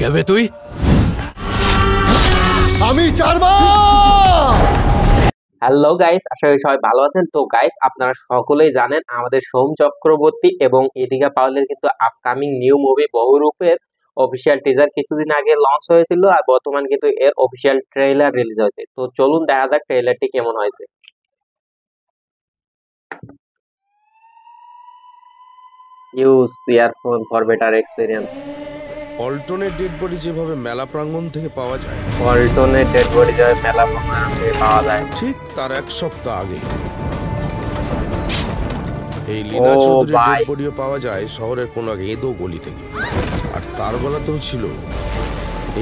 কেবে তুই? আমি চারবা। হ্যালো গাইস, আশা করি সবাই ভালো আছেন। তো গাইস, আপনারা সকলেই জানেন আমাদের সোম চক্রবর্তী এবং ইদিকা পাউলের কিন্তু আপকামিং নিউ মুভি বহুরূপের অফিসিয়াল টিজার কিছুদিন আগে লঞ্চ হয়েছিল, আর বর্তমান কিন্তু এর অফিসিয়াল ট্রেইলার রিলিজ হয়েছে। তো চলুন দেখা যাক ট্রেইলারটি কেমন হয়েছে। Use earphone for better experience. অল্টনেট ডেড বডি যেভাবে মেলা প্রাঙ্গণ থেকে পাওয়া যায়, অল্টনেট ডেড বডি যেভাবে মেলা প্রাঙ্গণ থেকে পাওয়া যায়, ঠিক তার এক সপ্তাহ আগে এই লীনা ও চৌধুরীর ভাই। ডেড বডিও পাওয়া যায় শহরের কোনো এক এদো গলি থেকে। আর তার গলাতেও ছিল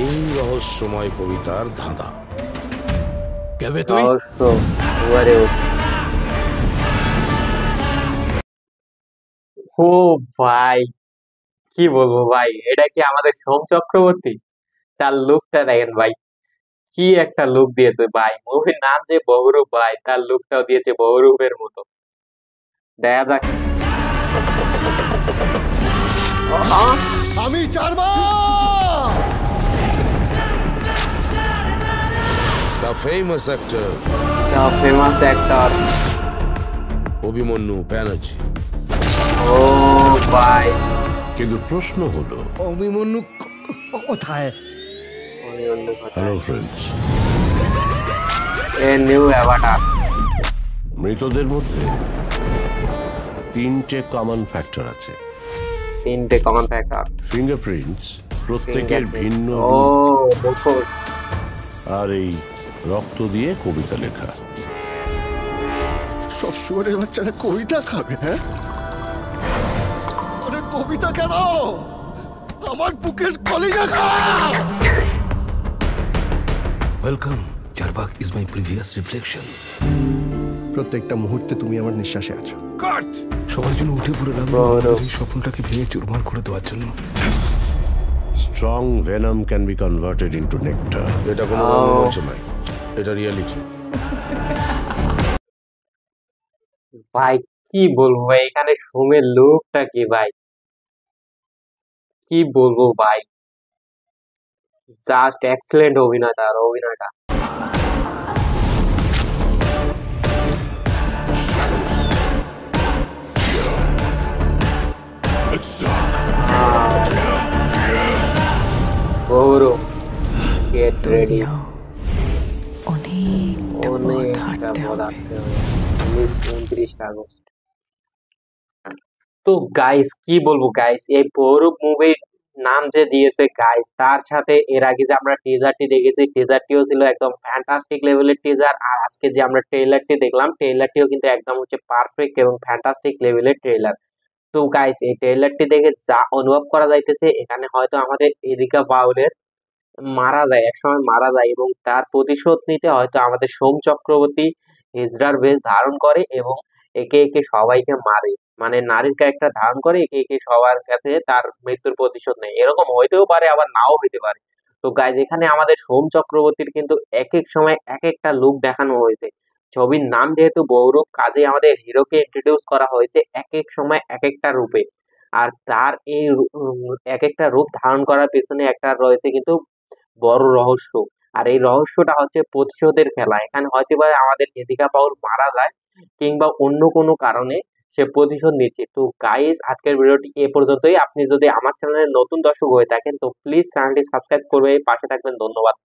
এই রহস্যময় কবিতার ধাঁধা। কেবে তুই? রহস্য ওরে ও ভাই, কি বলবো ভাই, এটা কি আমাদের সোম চক্রবর্তী? তার লুকটা দেখেন ভাই, কি একটা লুক দিয়েছে ভাই। মুভির নাম যে বহুরূপ ভাই, তার লুকটাও দিয়েছে বহুরূপের মতো। দেখা যাক। আমি চারবা। The famous actor famous actor Abhimanyu Banerjee. ও ভাই, কিন্তু প্রশ্ন হলো, অভিমন্যু কোথায়? Hello friends, a new avatar. মৃতদের মধ্যে তিনটে কমন ফ্যাক্টর আছে। তিনটে কমন ফ্যাক্টর। ফিঙ্গারপ্রিন্টস প্রত্যেকের ভিন্ন ও রূপ, মুখোশ। আর এই রক্ত দিয়ে কবিতা লেখা। সব শুয়ারের বাচ্চারা কবিতা খাবে? হ্যাঁ, আরে কবিতা কেন? আমার বুকের কলিজা খা। Welcome, Charvaka is my previous reflection. প্রত্যেকটা মুহূর্তে তুমি আমার নিঃশ্বাসে আছো। কাট! সবার জন্য উঠে পড়ে লাগলো আমাদের এই স্বপ্নটাকে ভেঙে চুরমার করে দেওয়ার জন্য। Strong venom can be converted into nectar. এটা কোনো রঙ্গমঞ্চ নয়, এটা রিয়ালিটি। ভাই কি বলবো ভাই, এখানে সোমের লুকটা কি ভাই, কি বলবো ভাই, জাস্ট এক্সেলেন্ট অভিনয় তার অভিনয়টা। গৌরব, গেট রেডি। অনেকটা পথ অনেকটা হাঁটতে পথ হবে। হাঁটতে হবে। 29 আগস্ট। তো গাইস কি বলবো গাইস, এই বহুরূপ মুভির নাম যে দিয়েছে গাইস, তার সাথে এর আগে যে আমরা টিজারটি দেখেছি, টিজারটিও ছিল একদম ফ্যান্টাস্টিক লেভেলের টিজার। আর আজকে যে আমরা ট্রেলারটি দেখলাম, ট্রেলারটিও কিন্তু একদম হচ্ছে পারফেক্ট এবং ফ্যান্টাস্টিক লেভেলের ট্রেলার। তো গাইস, এই ট্রেলারটি দেখে যা অনুভব করা যাইতেছে, এখানে হয়তো আমাদের এদিকা বাউলের মারা যায়, একসময় মারা যায়, এবং তার প্রতিশোধ নিতে হয়তো আমাদের সোম চক্রবর্তী হিজড়ার বেশ ধারণ করে এবং একে একে সবাইকে মারে। মানে নারীর ক্যারেক্টার ধারণ করে একে একে সবার কাছে তার মৃত্যুর প্রতিশোধ নেয়। এরকম হইতেও পারে, আবার নাও হইতে পারে। তো গাইজ, এখানে আমাদের সোম চক্রবর্তীর কিন্তু এক এক সময় এক একটা লুক দেখানো হয়েছে। ছবির নাম যেহেতু বহুরূপ, কাজে আমাদের হিরোকে ইন্ট্রোডিউস করা হয়েছে এক এক সময় এক একটা রূপে। আর তার এই এক একটা রূপ ধারণ করার পেছনে একটা রয়েছে কিন্তু বড় রহস্য। আর এই রহস্যটা হচ্ছে প্রতিশোধের খেলা। এখানে হয়তো পারে আমাদের এদিকা পাউল মারা যায়, কিংবা অন্য কোনো কারণে সে প্রতিশোধ নিচ্ছে। তো গাইস, আজকের ভিডিওটি এ পর্যন্তই। আপনি যদি আমার চ্যানেলে নতুন দর্শক হয়ে থাকেন তো প্লিজ চ্যানেলটি সাবস্ক্রাইব করবে, পাশে থাকবেন। ধন্যবাদ।